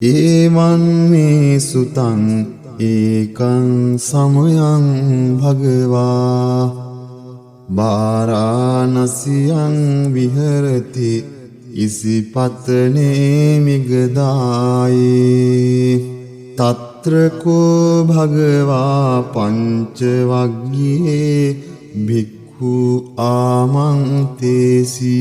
එවං මේ සුතං ඒකං සමයං භගවා වාරාණසියං විහෙරති ඉසිපතනේ මිගදායේ තත්‍ර කෝ භගවා පංච වග්ගයේ භික්ඛු ආමන්තේසි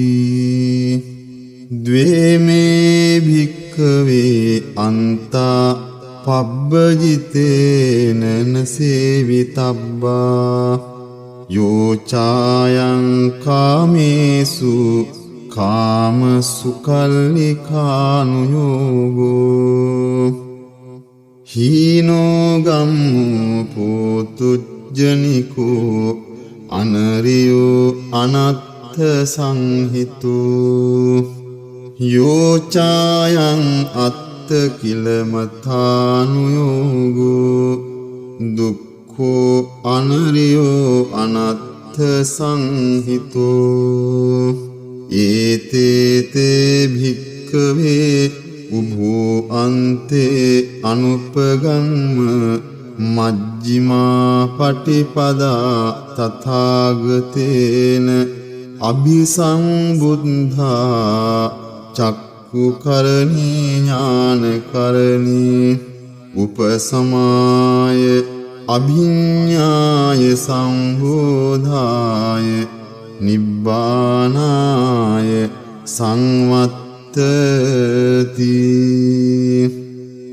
ද්වේමේ භික්ඛවේ අන්තා පබ්බජිතේන නසේවිතබ්බා යෝචායං කාමේසු කාමසුකල්ලිකානුයෝගෝ හීනෝ ගම්මු පෝතුජ්ජනිකෝ අනරියෝ අනත්ථ සංහිතෝ යෝචායං අත්ත කිලමථානුයෝගෝ දුක්ඛෝ අනරියෝ අනත්ථ සංහිතෝ ඒතේතේ භික්ඛවේ උභෝ අන්තේ අනුපගම්ම මජ්ක්‍ධිමා පටිපදා තථාගතේන අභිසම්බුද්ධා චක්ඛුකරණී ඥානකරණී උපසමාය අභිඤ්ඤාය සම්බෝධාය නිබ්බානාය සංවත්තති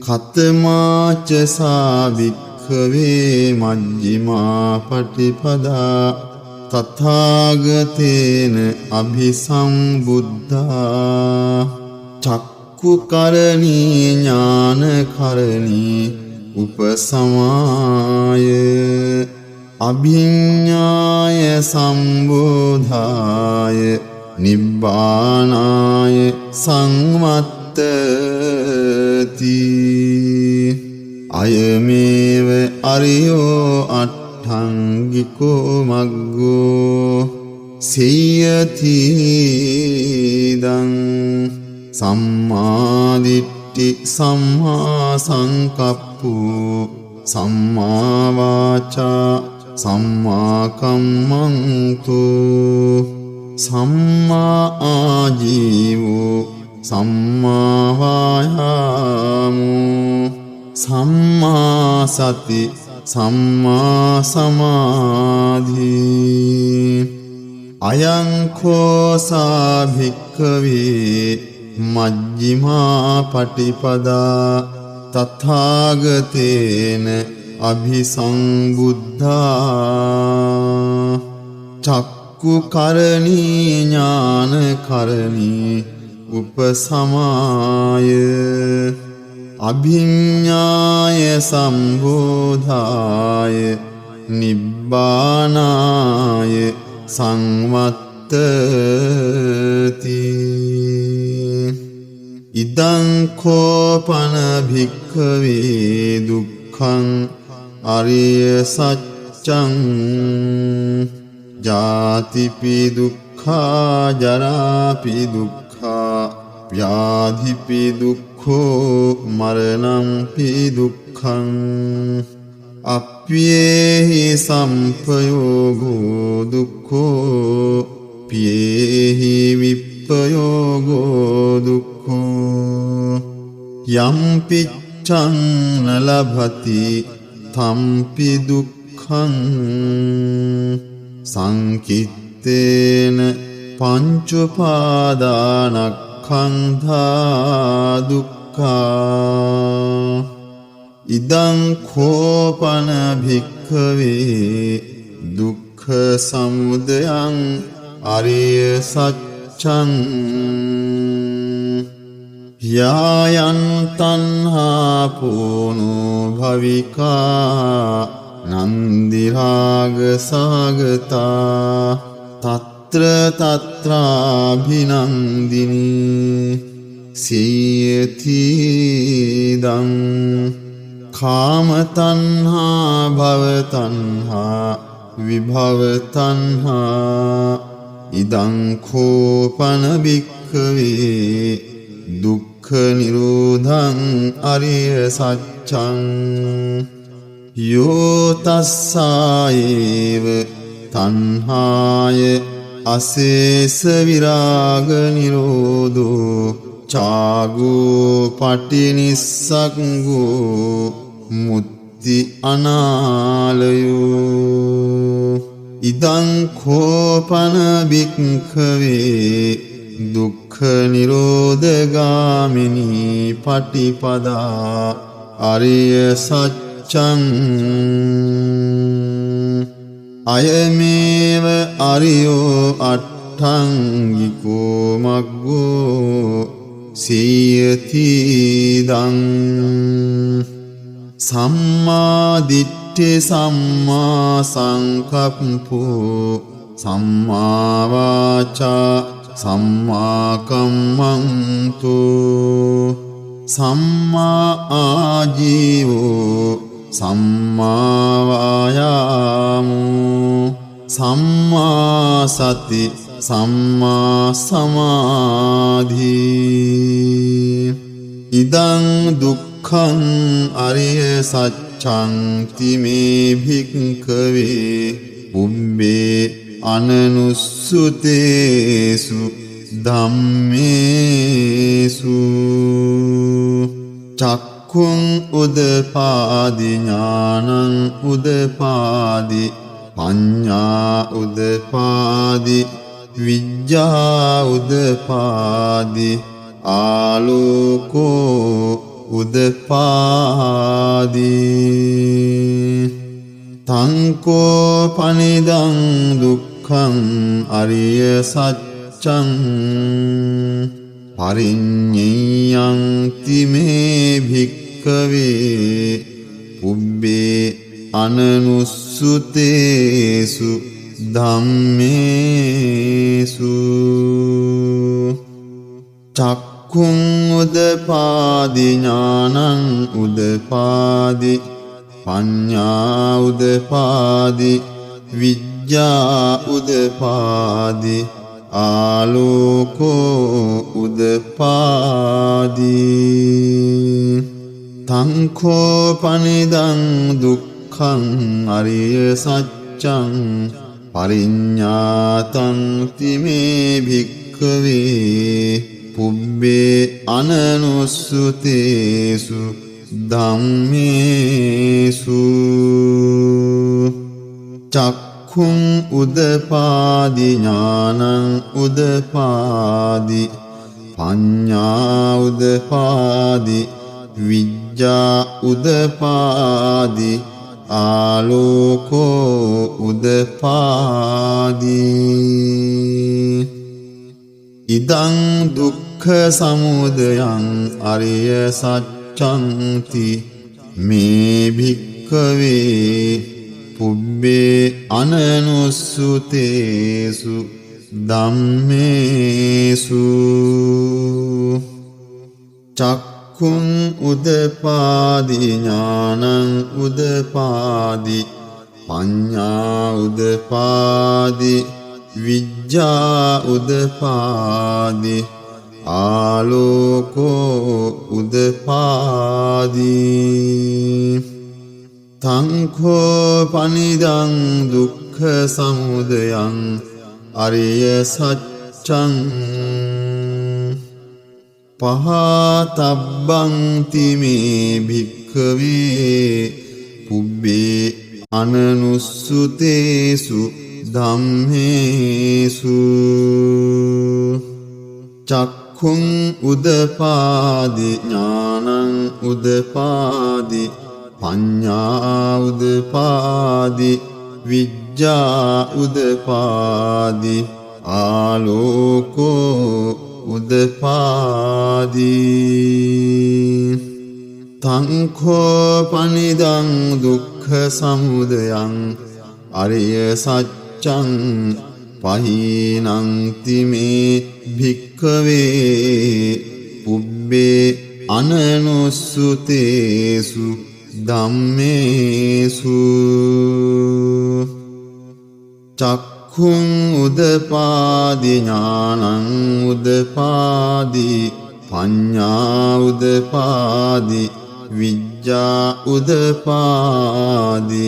කතමාච සාවික්ඛවේ මජ්ක්‍ධිමා පටිපදා තථාගතේන අභිසම්බුද්ධා චක්ඛුකරණී ඥානකරණී උපසමාය අභිඤ්ඤාය සම්බෝධාය නිබ්බානාය සංවත්තති අයමේව අරියෝ අට්ඨංගිකෝ මග්ගෝ සියතිදං සම්මාදිට්ඨි සම්මා සංකප්පෝ සම්මා වාචා සම්මා කම්මන්තෝ සම්මා ආජීවෝ සම්මා වායාමෝ සම්මා සති සම්මා සමාධි අයං කෝසා භික්ඛවේ මජ්ක්‍ධිමා පටිපදා තථාගතේන අභිසම්බුද්ධා චක්ඛුකරණී ඥානකරණී උපසමාය අභිඤ්ඤාය සම්බෝධාය නිබ්බානාය සංවත්තති ඉදං කෝපන භික්ඛවේ දුක්ඛං අරිය සත්‍යං ජාතිපි දුක්ඛා ජරාපි දුක්ඛා ව්‍යාධිපි දුක්ඛෝ මරණංපි දුක්ඛං අප්පියේහි සම්පයෝගෝ දුක්ඛෝ පියේහි විප්පයෝගෝ දුක්ඛෝ යම් පිච්ඡං නලභති තම්පි දුක්ඛං සංකිත්තේන පංච උපාදානස්කන්ධා දුක්ඛා ඉදං කෝපන භික්ඛවේ දුක්ඛ සමුදයං අරිය සත්‍යං යායන් තණ්හා පෝනෝ භවිකා නන්දි රාග සාගතා තත්‍ර තත්‍රාභිනන්දිනී සියතිදං කාම තණ්හා භව තණ්හා විභව තණ්හා ඉදං කෝපන භික්ඛවේ දුක්ඛ දුක්ඛ නිරෝධං අරිය සත්‍යං යෝ තස්සායේව තණ්හාය අසේස විරාග නිරෝධෝ චාගෝ පටිනිස්සග්ගෝ මුත්ති අනාලයෝ ඉදං කෝපන භික්ඛවේ දුක්ඛ නිරෝධගාමිනී පටිපදා අරිය සත්‍යං අයමේව අරියෝ අට්ඨංගිකෝ මග්ගෝ සීයතිදං සම්මා දිට්ඨි සම්මා සංකප්පෝ සම්මා වාචා සම්මා කම්මන්තෝ සම්මා ආජීවෝ සම්මා වායාමෝ සම්මා සති සම්මා සමාධි ඉදං දුක්ඛං අරිය සත්‍යං තිමේ භික්ඛවේ උම්බේ අනනුස්සුතේසු ධම්මේසු චක්ඛුං උදපාදි ඥානං උදපාදි පඤ්ඤා උදපාදි විඤ්ඤා උදපාදි ආලෝකෝ උදපාදි තංකෝ පනිදං දුක්ඛං අරිය සත්‍යං පරිඤ්ඤයං තිමේ භික්ඛවේ පුබ්බේ අනනුස්සුතේසු ධම්මේසු චක්ඛුං උදපාදි ඥානං උදපාදි පඤ්ඤා උදපාදි විඤ්ඤා උදපාදි ආලෝකෝ උදපාදි තංකෝ පනිදං දුක්ඛං අරිය සත්‍යං පරිඤ්ඤාතං තිමේ භික්ඛවේ පුබ්බේ අනනුස්සුතේසු ධම්මේසු චක්ඛුං උදපාදි ඥානං උදපාදි පඤ්ඤා උදපාදි විඤ්ඤා උදපාදි ආලෝකෝ උදපාදි ඉදං දුක්ඛ සමුදයං අරිය සත්‍යන්ති මේ භික්ඛවේ පුබ්බේ අනනුස්සුතේසු ධම්මේසු චක්ඛුං උදපාදි ඥානං උදපාදි පඤ්ඤා උදපාදි විඤ්ඤා උදපාදි ආලෝකෝ උදපාදි තංකෝ පනිදං දුක්ඛ සමුදයං අරිය සත්‍යං පහතබ්බං තිමේ භික්ඛවේ පුබ්බේ අනනුස්සුතේසු ධම්මේසු චක්ඛුං උදපාදි ඥානං උදපාදි පඤ්ඤා උදපාදි විඤ්ඤා උදපාදි ආලෝකෝ උදපාදි තංකෝ පනිදං දුක්ඛ සමුදයං අරිය සත්‍යං පහීනං තිමේ භික්ඛවේ පුබ්බේ අනනුස්සුතේසු ධම්මේසු චක්ඛුං උදපාදි ඥානං උදපාදි පඤ්ඤා උදපාදි විඤ්ඤා උදපාදි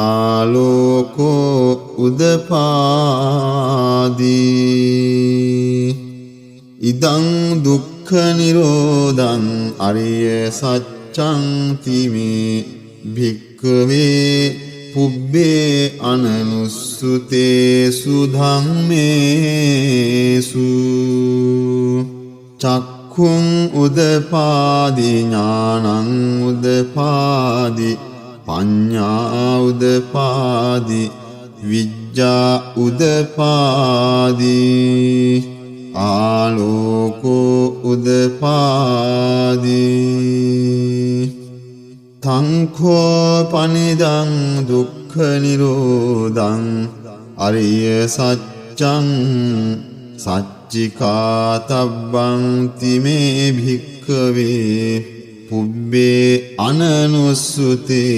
ආලෝකෝ උදපාදි ඉදං දුක්ඛ නිරෝධං අරිය සත්‍යං තිමේ භික්ඛවේ පුබ්බේ අනනුස්සුතේසු ධම්මේසු චක්ඛුං උදපාදි ඥානං උදපාදි පඤ්ඤා උදපාදි විඤ්ඤා උදපාදි ආලෝකෝ උදපාදි තංඛෝ පනිදං දුක්ඛ නිරෝධං අරිය සත්‍යං සච්චිකාතබ්බං තිමේ භික්ඛවේ පුබ්බේ අනනුස්සුතේසු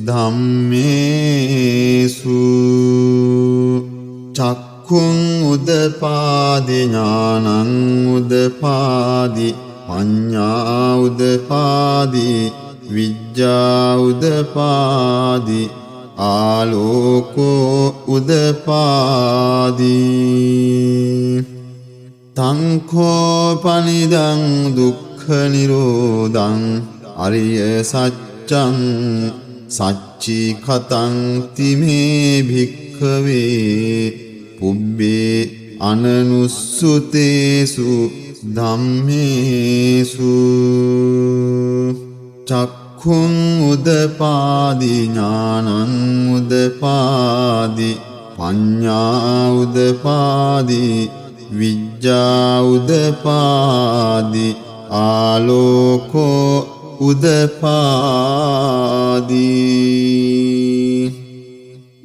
ධම්මේසු චක්ඛුං උදපාදි ඥානං උදපාදි පඤ්ඤා උදපාදි විඤ්ඤා උදපාදි ආලෝකෝ උදපාදි තංඛෝ පනිදං දුක්ඛ නිරෝධං අරිය සත්‍යං සච්චිකතං තිමේ භික්ඛවේ පුබ්බේ අනනුස්සුතේසු ධම්මේසු චක්ඛුං උදපාදි ඥානං උදපාදි පඤ්ඤා උදපාදි විඤ්ඤා උදපාදි ආලෝකෝ උදපාදි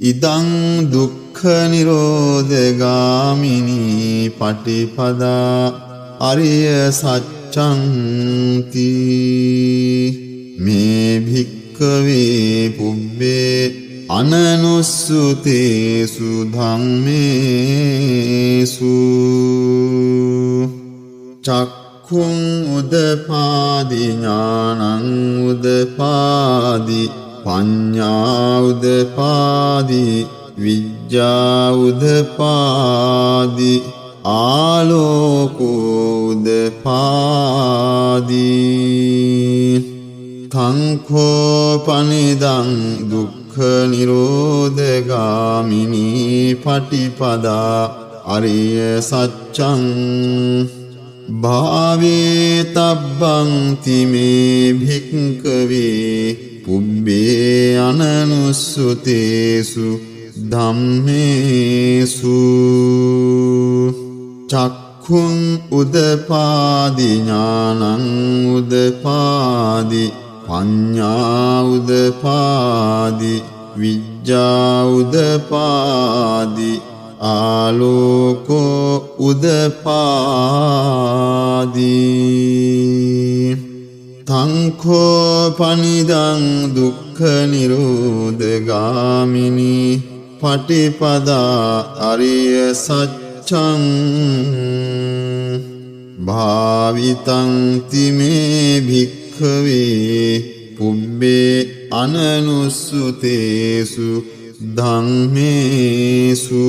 ඉදං දුක්ඛ නිරෝධගාමිනී පටිපදා අරිය සත්‍යං තී මේ භික්ඛවේ පුබ්බේ අනනුස්සුතේසු ධම්මේසු චක්ඛුං උදපාදි ඥානං උදපාදි පඤ්ඤා උදපාදි විඤ්ඤා උදපාදි ආලෝකෝ උදපාදි තංඛෝ පනිදං දුක්ඛ නිරෝධගාමිනී පටිපදා අරිය සත්‍යං භාවේ තබ්බං තිමේ භික්ඛවේ පුබ්බේ අනනුස්සුතේසු ධම්මේසු චක්ඛුං උදපාදි ඥානං උදපාදි පඤ්ඤා උදපාදි විඤ්ඤා උදපාදි ආලෝකෝ උදපාදි තංඛෝ පනිදං දුක්ඛ නිරෝධගාමිනී පටිපදා අරිය සත්‍යං භාවිතං තිමේ භික්ඛවේ පුබ්බේ අනනුස්සුතේසු ධම්මේසු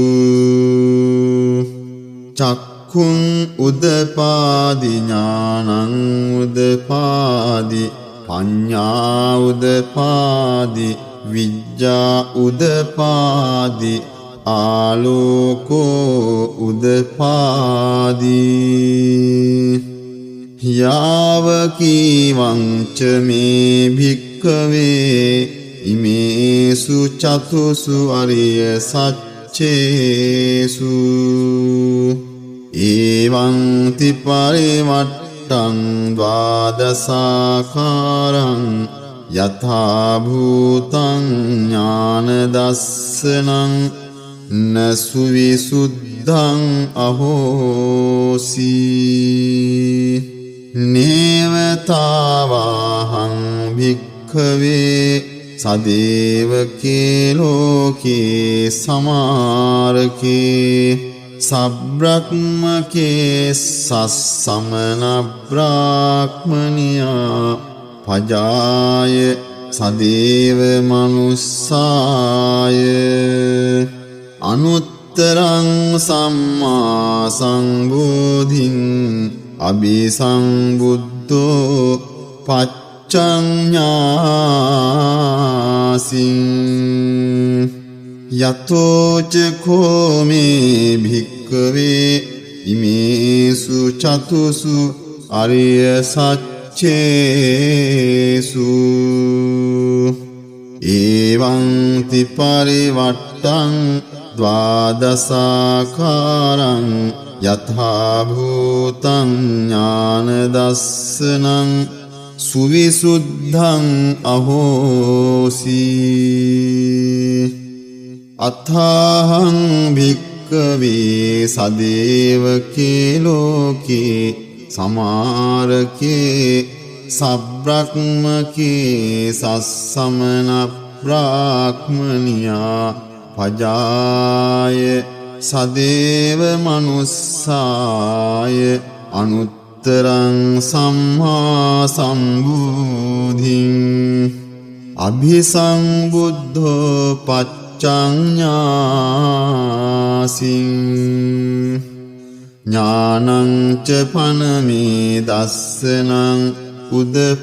චක්ඛුං උදපාදි ඥානං උදපාදි පඤ්ඤා උදපාදි විඤ්ඤා උදපාදි ආලෝකෝ උදපාදි යාව කීවං ච මේ භික්ඛවේ ඉමේසු චතුසු අරිය සච්චේසු එවං ති පරිවට්ටං ද්වාදසාකාරං යථා භූතං ඥාන දස්සනං නසු විසුද්ධං අහෝසි නේවතාවාහං භික්ඛවේ සදේවකේ ලෝකේ සමාරකේ සබ්‍රක්මකේ සස්සමන බ්‍රාහ්මනියා පජාය සදේව මනුස්සාය අනුත්තරං සම්මා සංබෝධින් අபிසංබුද්ධෝ පච්චඤ්ඤාසින් යතෝච කෝමේ භික්ඛවේ ඉමේසු චතුසු අරිය සච්චේසු එවං ති පරිවට්ටං ද්වාදසාකාරං යථා භූතං ඥාන දස්සනං සුවිසුද්ධං අහෝසි අත්ථාහං භික්ඛවේ සදේවකේ ලෝකේ සමාරකේ සබ්‍රක්මකේ සස්සමන බ්‍රාහ්මනියා පජාය සදේව මනුස්සාය අනුත්තරං සම්මා සම්බුද්ධින් අභිසංබුද්ධෝ පච්චඤ්ඤාසින් ඥානං ච පනමේ දස්සනං උදපාදි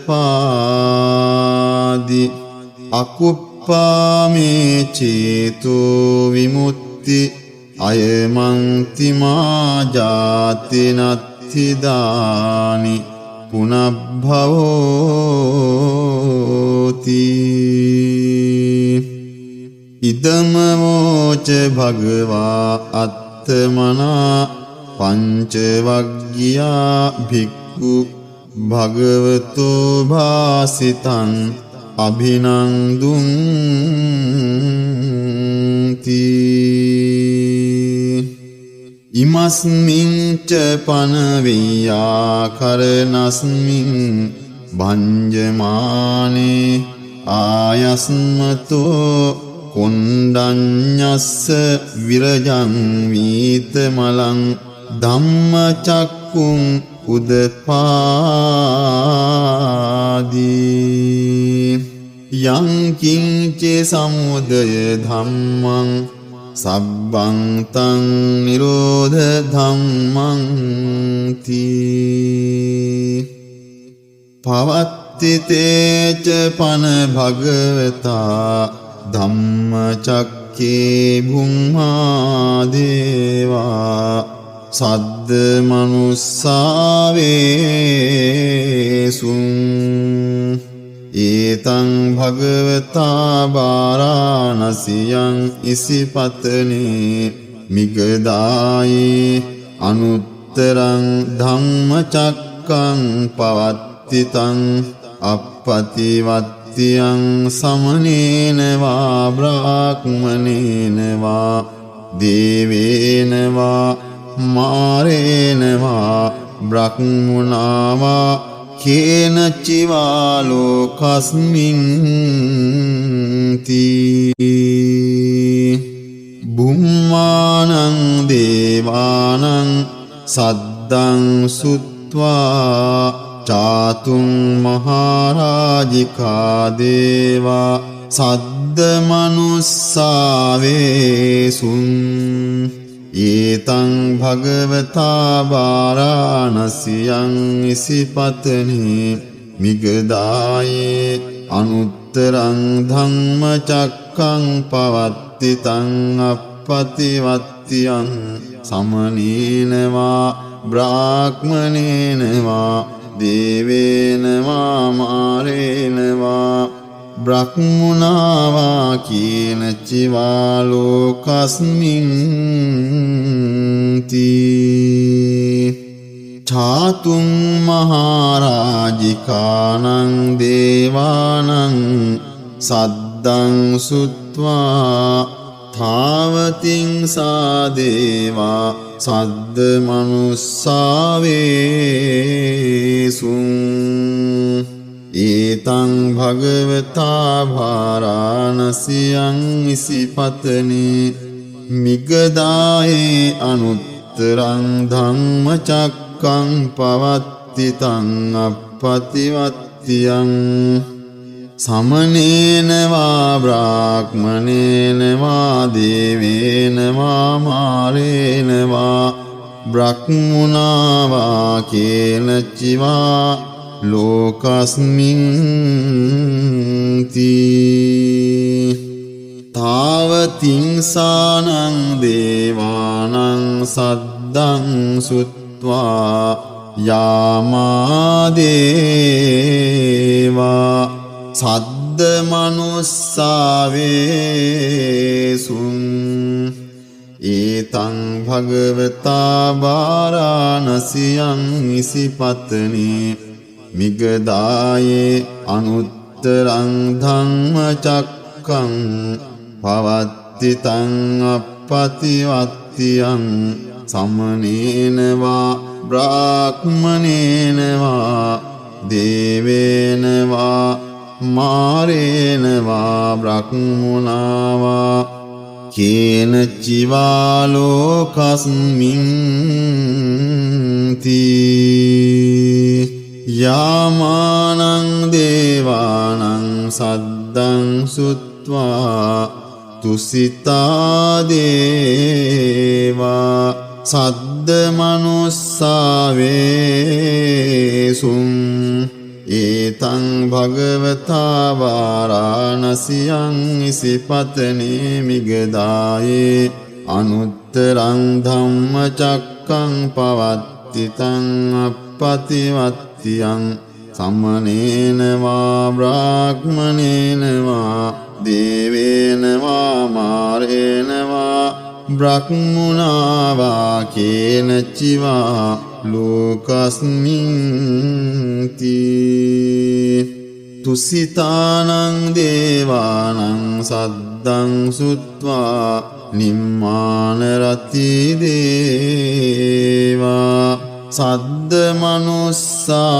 අකුප්පාමේ චේතෝ විමුක්ති අයමන්ති මා ජාති නත්ථිදානි පුනබ්භවෝති ඉදමමෝච භගවා අත්තමනා පංචවග්ගියා භික්ඛු භගවතෝ භාසිතං අභිනන්දුන්ති ඉමස්මින් ච පනවියා කරනස්මින් භංජමානේ ආයස්මතෝ කොණ්ඩඤ්ඤස්ස විරජං වීතමලං ධම්මචක්කුං උදපාදී යං කිංචේ සමුදය ධම්මං සබ්බං තං නිරෝධ ධම්මං තී පවත්ති තේච පන භගවතා ධම්මචක්කේ භුම්මා දේවා සද්ද මනුස්සාවේසුං ඒතං භගවතා වාරාණසියං ඉසිපතනේ මිගදායේ අනුත්තරං ධම්මචක්කං පවත්තිතං අප්පතිවත්තියං සමනේන වා බ්‍රාහ්මනේන වා දේවේන වා මාරේන වා බ්‍රහ්මුණා වා කේන චිවා ලෝකස්මින් තී බුම්මානං දේවානං සද්දං සුත්වා චාතුං මහරජිකා දේවා සද්ද මනුස්සාවේසුං ඒතං භගවතා වාරාණසියං ඉසිපතනේ මිගදායේ අනුත්තරං ධම්මචක්කං පවත්තිතං අප්පතිවත්තියං සමනේන වා බ්‍රාහ්මනේන වා දේවේන වා මාරේන වා බ්‍රහ්මුණා වා කේන චිවා ලෝකස්මින් තී ඡාතුං මහරජිකානං දේවානං සද්දං සුත්වා ථාවතින් සා දේවා සද්ද මනුස්සාවේසුං ඒතං භගවතා වාරාණසියං ඉසිපතනේ මිගදායේ අනුත් අනුත්තරං ධම්මචක්කං පවත්තිතං අප්පතිවත්තියං සමනේන වා බ්‍රාහ්මනේන වා දේවේන වා මාරේන වා බ්‍රහ්මුණා වා කේනචිවා ලෝකස්මින් තී තාවතිංසානං දේවානං සද්දං සුත්වා යාමාදේවා සද්ද මනුස්සාවේසුන් ඒතං භගවතා වාරාණසියං ඉසිපතනේ මිගදායේ අනුත්තරං ධම්මචක්කං පවත්තිතං අප්පතිවත්තියං සමනේන වා බ්‍රාහ්මනේන වා දේවේන වා මාරේන වා බ්‍රහ්මුණා වා කේනචිවා ලෝකස්මින් තී යාමානං දේවානං සද්දං සුත්වා තුසිතා දේවා සද්ද මනුස්සාවේසුම් ඒතං භගවතා වාරාණසියං ඉසිපතනේ මිගදායේ අනුත්තරං ධම්මචක්කං පවත්තිතං අප්පතිවත්තියං සමනේන වා බ්‍රාහ්මනේන වා දේවේන වා මාරේන වා බ්‍රහ්මුණා වා කේනචිවා ලෝකස්මින් තී තුසිතානං දේවානං සද්දං සුත්වා නිම්මාන රති දේවා සද්ද මනුස්සාවේසුන්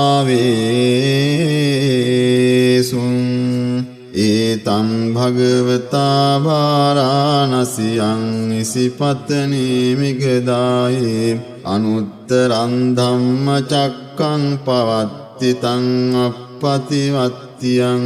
ඒතං භගවතා වාරාණසියං ඉසිපතනේ මිගදායේ අනුත්තරං ධම්මචක්කං පවත්තිතං අප්පතිවත්තියං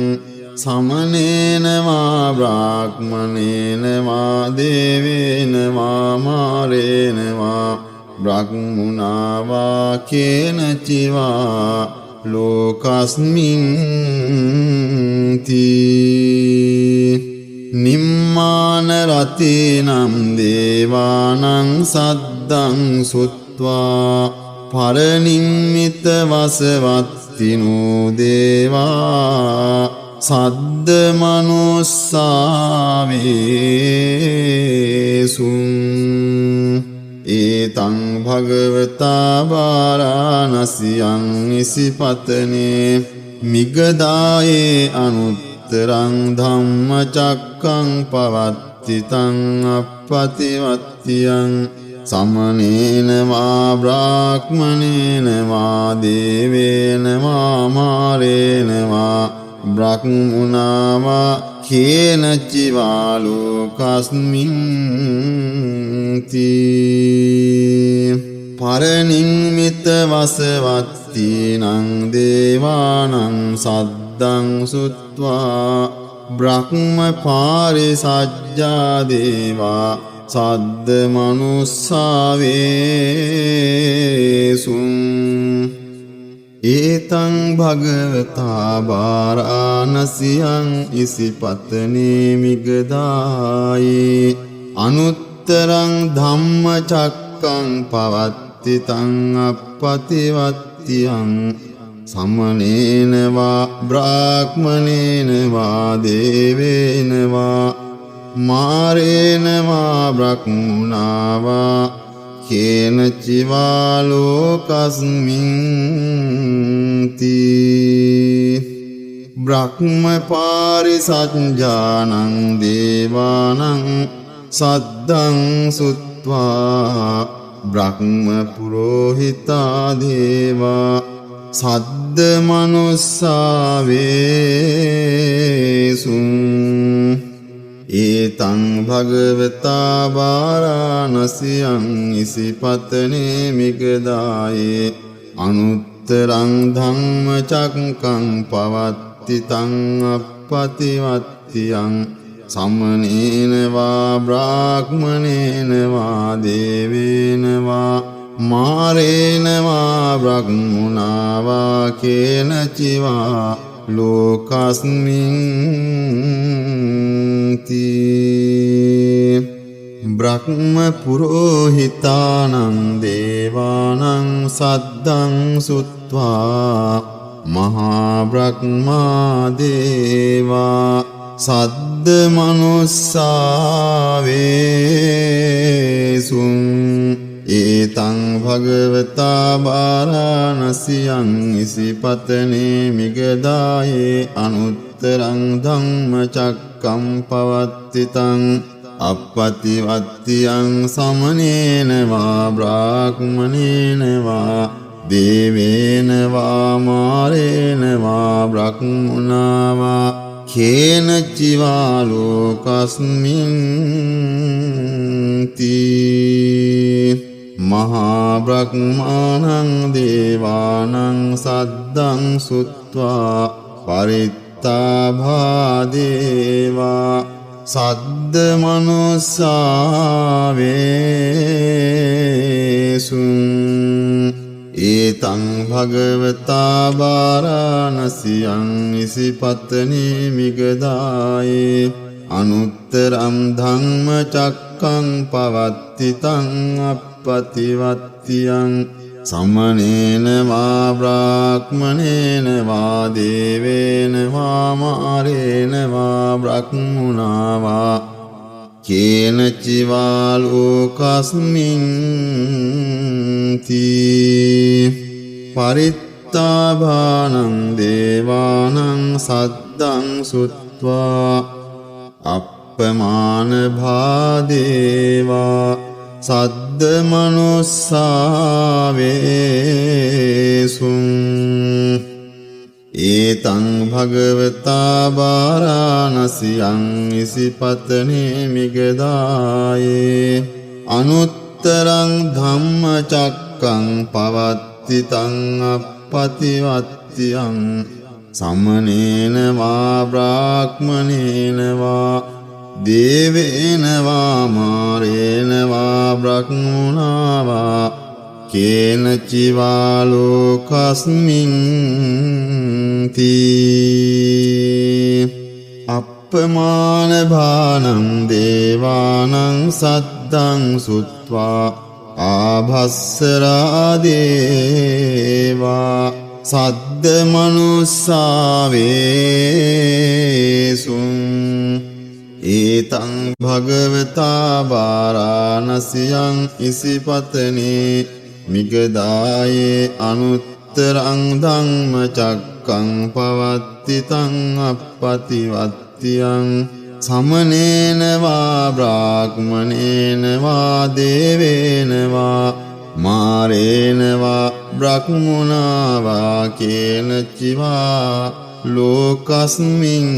සමනේන වා බ්‍රාහ්මනේන වා දේවේන වා මාරේන වා බ්‍රහ්මුණා වා කේනචිවා ලෝකස්මින් තී නිම්මාන රතේනම් දේවානං සද්දං සුත්වා පරනිම්මිත වසවත්තිනෝ දේවා සද්ද මනුස්සාවේසුන් ඒතං භගවතා වාරාණසියං ඉසිපතනේ මිගදායේ අනුත්තරං ධම්මචක්කං පවත්තිතං අප්පතිවත්තියං සමනේන වා බ්‍රාහ්මනේන වා දේවේන වා මාරේන වා බ්‍රහ්මුණා වා කේනචිවා ලෝකස්මින් තී පරනිම්මිත වසවත්තිනං දේවානං සද්දං සුත්වා බ්‍රහ්ම පාරිසජ්ජා දේවා සද්ද මනුස්සාවේසුන් ඒතං භගවතා වාරාණසියං ඉසිපතනේ මිගදායේ අනුත්තරං ධම්මචක්කං පවත්තිතං අප්පතිවත්තියං සමනේන වා බ්‍රාහ්මනේන වා දේවේන වා මාරේන වා බ්‍රහ්මුණා වා කේනචිවා ලෝකස්මින් තී බ්‍රහ්ම පාරිසජ්ජානං දේවානං සද්දං සුත්වා බ්‍රහ්ම පුරෝහිතා දේවා සද්ද මනුස්සාවේසුන් ඒතං භගවතා වාරාණසියං ඉසිපතනේ මිගදායේ අනුත්තරං ධම්මචක්කං පවත්තිතං අප්පතිවත්තියං සමනේන වා බ්‍රාහ්මනේන වා දේවේන වා මාරේන වා බ්‍රහ්මුණා වා කේනචිවා ලෝකස්මින් තී බ්‍රහ්ම පුරෝහිතානං දේවානං සද්දං සුත්වා මහා බ්‍රහ්මා දේවා සද්ද මනුස්සාවේසුං ඒතං භගවතා වාරාණසියං ඉසිපතනේ මිගදායේ අනුත්තරං ධම්මචක්කං පවත්තිතං අප්පතිවත්තියං සමනේන වා බ්‍රාහ්මනේන වා දේවේන වා මාරේන වා බ්‍රහ්මුණා වා කේනචිවා ලෝකස්මින් තී මහා බ්‍රහ්මාණං දේවානං සද්දං සුත්වා පරිත්තාභා දේවා සද්ද මනුස්සාවේසුං ඒතං භගවතා වාරාණසියං ඉසිපතනේ මිගදායේ අනුත්තරං ධම්මචක්කං පවත්තිතං අප්පතිවත්තියං සමනේන වා බ්‍රාහ්මනේන වා දේවේන වා මාරේන වා බ්‍රහ්මුණා වා කේනචිවා ලෝකස්මින් තී පරිත්තාභානං දේවානං සද්දං සුත්වා අප්පමාන භාදේවා සද්ද මනුස්සාවේසුං ඒතං භගවතා වාරාණසියං ඉසිපතනේ මිගදායේ අනුත්තරං ධම්මචක්කං පවත්තිතං අප්පතිවත්තියං සමනේන වා බ්‍රාහ්මනේන වා දේවේන වා මාරේන වා බ්‍රහ්මුණා වා කේනචිවා ලෝකස්මින් තී අප්පමාන භානං දේවානං සද්දං සුත්වා ආභස්සරා දේවා සද්ද මනුස්සාවේසුං ඒතං භගවතා වාරාණසියං ඉසිපතනේ මිගදායේ අනුත්තරං ධම්මචක්කං පවත්තිතං අප්පතිවත්තියං සමනේන වා බ්‍රාහ්මනේන වා දේවේන වා මාරේන වා බ්‍රහ්මුණා වා කේනචිවා ලෝකස්මින්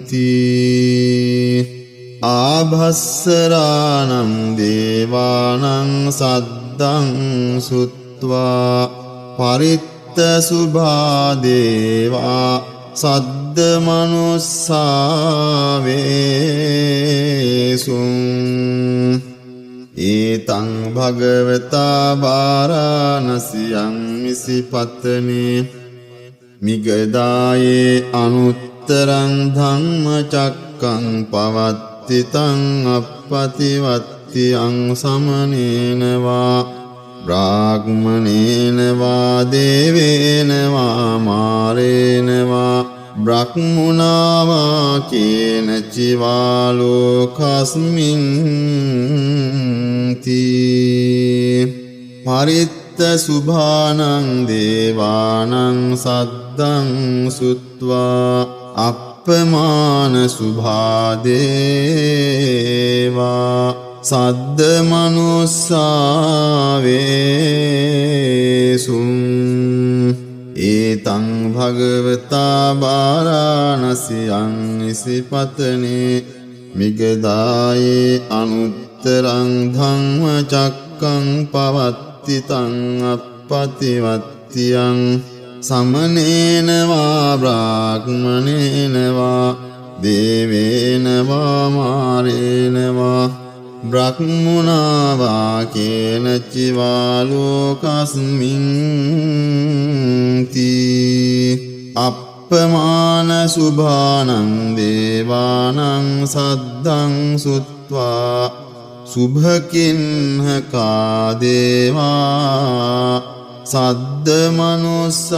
තී ආභස්සරාණං දේවානං සද්දං සුත්වා පරිත්තසුභා දේවා සද්ද මනුස්සාවේසුං ඒතං භගවතා වාරාණසියං ඉසිපතනේ මිගදායේ අනුත්තරං ධම්මචක්කං පවත්තිතං අප්පතිවත්තියං සමනේන වා බ්‍රාහ්මනේන වා දේවේන වා මාරේන වා බ්‍රහ්මුණා වා කේනචිවා ලෝකස්මින් තී පරිත්තසුභානං දේවානං සද්දං සුත්වා අප්පමාන සුභා දේවා සද්ද මනුස්සාවේසුං ඒතං භගවතා වාරාණසියං ඉසිපතනේ මිගදායේ අනුත්තරං ධම්ම චක්කං පවත්ති තං අප්පතිවත්තියං සමනේන වා බ්‍රාහ්මනේන වා දේවේන වා මාරේන වා බ්‍රහ්මුණා වා කේනචිවා ලෝකස්මින් තී අප්පමාන සුභානං දේවානං සද්දං සුත්වා සුභකින්හකා දේවා සද්ද මනුස්සාවේසුං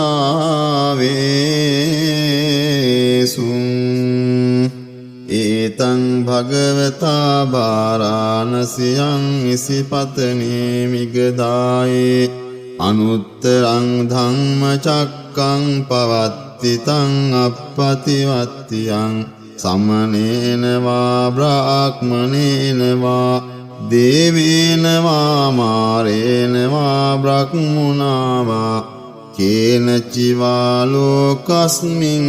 ඒතං භගවතා බාරාණසියං ඉසිපතනේ මිගදායේ අනුත්තරං ධම්ම චක්කං පවත්ති තං අප්පතිවත්තියං සමනේන වා බ්‍රාහ්මනේන වා දේවේන වා මාරේන වා බ්‍රහ්මුණා වා කේනචිවා ලෝකස්මින්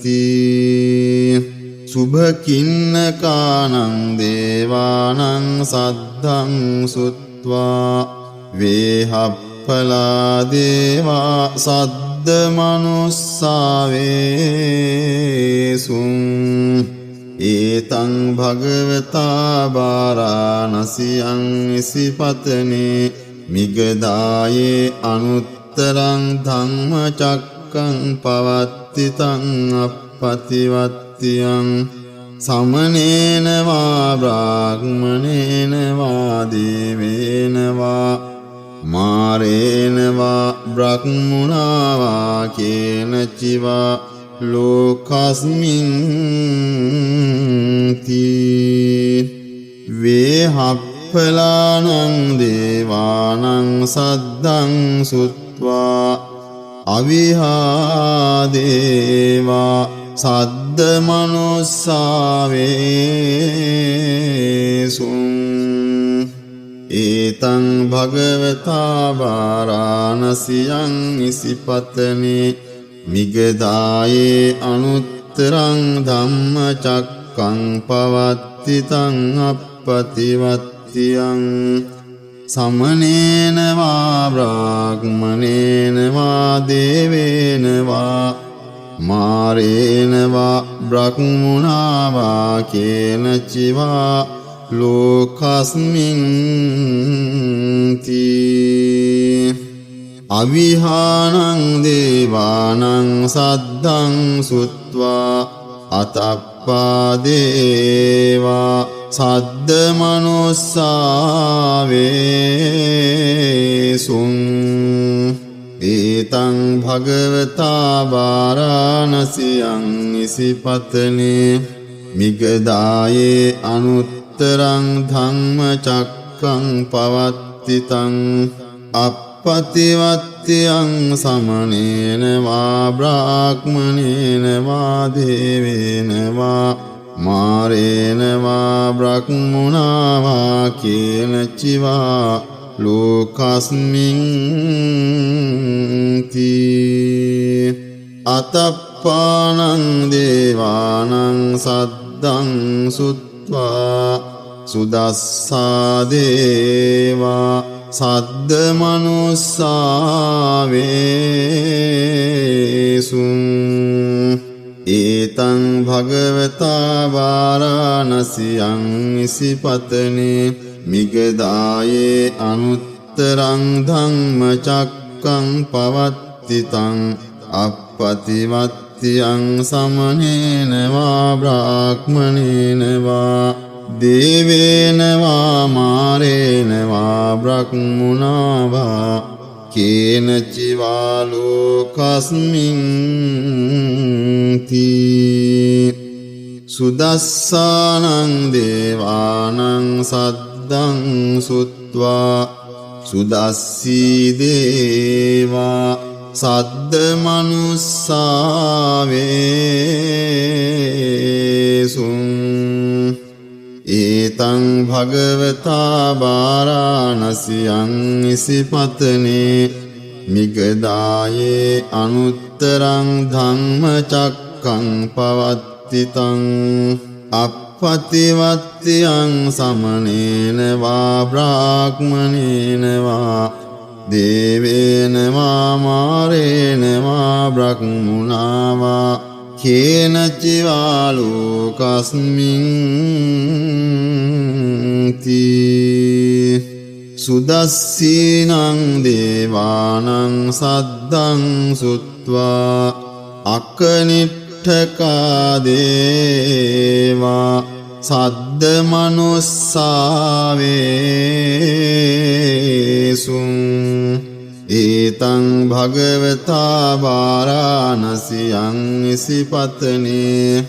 තී සුභකින්නකානං දේවානං සද්දං සුත්වා වේහප්පලා දේවා සද්ද මනුස්සාවේසුං ඒතං භගවතා බාරාණසියං ඉසිපතනේ මිගදායේ අනුත්තරං ධම්ම චක්කං පවත්ති තං අප්පතිවත්තියං සමනේන වා බ්‍රාහ්මනේන වා දේවේන වා මාරේන වා බ්‍රහ්මුණා වා කේනචිවා ලෝකස්මින් තී වේහප්පලානං දේවානං සද්දං සුත්වා අවිහා දේවා සද්ද මනුස්සාවේසුං ඒතං භගවතා බාරාණසියං ඉසිපතනේ මිගදායේ අනුත්තරං ධම්ම චක්කං පවත්ති තං අප්පතිවත්තියං සමනේන වා බ්‍රාහ්මනේන වා දේවේන වා මාරේන වා බ්‍රහ්මුණා වා කේනචිවා ලෝකස්මින් තී අවිහානං දේවානං සද්දං සුත්වා අතප්පා දේවා සද්ද මනුස්සාවේසුං ඒතං භගවතා බාරාණසියං ඉසිපතනේ මිගදායේ අනුත්තරං ධම්ම චක්කං පවත්ති තං අප්පතිවත්තියං සමනේන වා බ්‍රාහ්මනේන වා දේවේන වා මාරේන වා බ්‍රහ්මුණා වා කේනචිවා ලෝකස්මින් තී අතප්පානං දේවානං සද්දං සුත්වා සුදස්සා දේවා සද්ද මනුස්සාවේසුං ඒතං භගවතා බාරාණසියං ඉසිපතනේ මිගදායේ අනුත්තරං ධම්ම චක්කං පවත්ති තං අප්පතිවත්තියං සමනේන වා බ්‍රාහ්මනේන වා දේවේන වා මාරේන වා බ්‍රහ්මුණා වා කේනචිවා ලෝකස්මින් තී සුදස්සානං දේවානං සද්දං සුත්වා සුදස්සී දේවා සද්ද මනුස්සාවේසුං ඒතං භගවතා බාරාණසියං ඉසිපතනේ මිගදායේ අනුත්තරං ධම්ම චක්කං පවත්ති පවත්තිතං අපපතිවත්තියං සමනේන වා බ්‍රාහ්මනේන වා දේවේන වා මාරේන වා බ්‍රහ්මුණා වා කේනචිවා ලෝකස්මින් තී සුදස්සීනං දේවානං සද්දං සුත්වා අකනිට්ඨකා දේවා සද්ද මනුස්සාවේසුං ඒතං භගවතා වාරාණසියං ඉසිපතනේ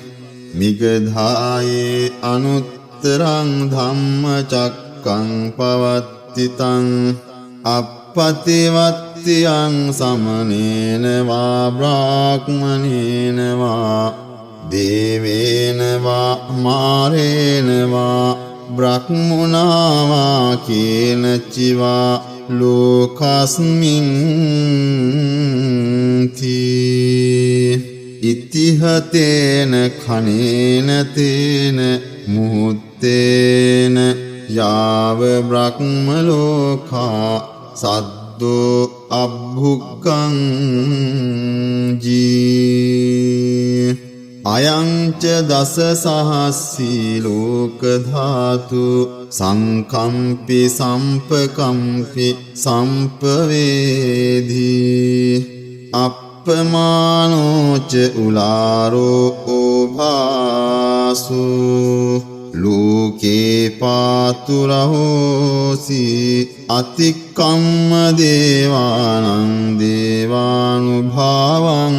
මිගධායේ අනුත්තරං ධම්මචක්කං පවත්තිතං අපපතිවත්තියං සමනේන වා බ්‍රාහ්මනේන වා දේවේන වා මාරේන වා බ්‍රහ්මුණා වා කේනචිවා ලෝකස්මින් තී ඉතිහතේන කනේන තේන මුහුත්තේන යාව බ්‍රහ්ම ලෝකා සද්දෝ අබ්භුක්ඛං ජී අයංච දස සහස්සී ලෝක ධාතු සංකම්පි සම්පකම්පි සම්පවේදී අප්පමානෝච උලාරෝ ඕභාසු ලෝකේ පාතුරහෝසි අතික්කම්ම දේවානං දේවානුභාවං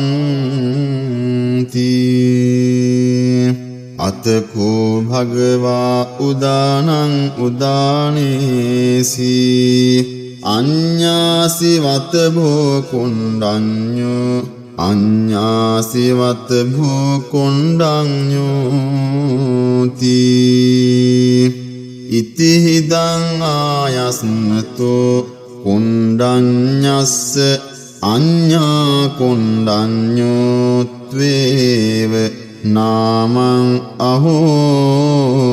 අතකෝ භගවා උදානං උදානේසි අඤ්ඤාසි වත භෝ කුණ්ඩඤ්ඤෝ අඤ්ඤාසි වත භෝ කුණ්ඩඤ්ඤෝති ඉතිහිදං ආයස්නතෝ කුණ්ඩඤ්ඤස්ස අඤ්ඤා කුණ්ඩඤ්ඤෝත්වේව නාමං අහෝ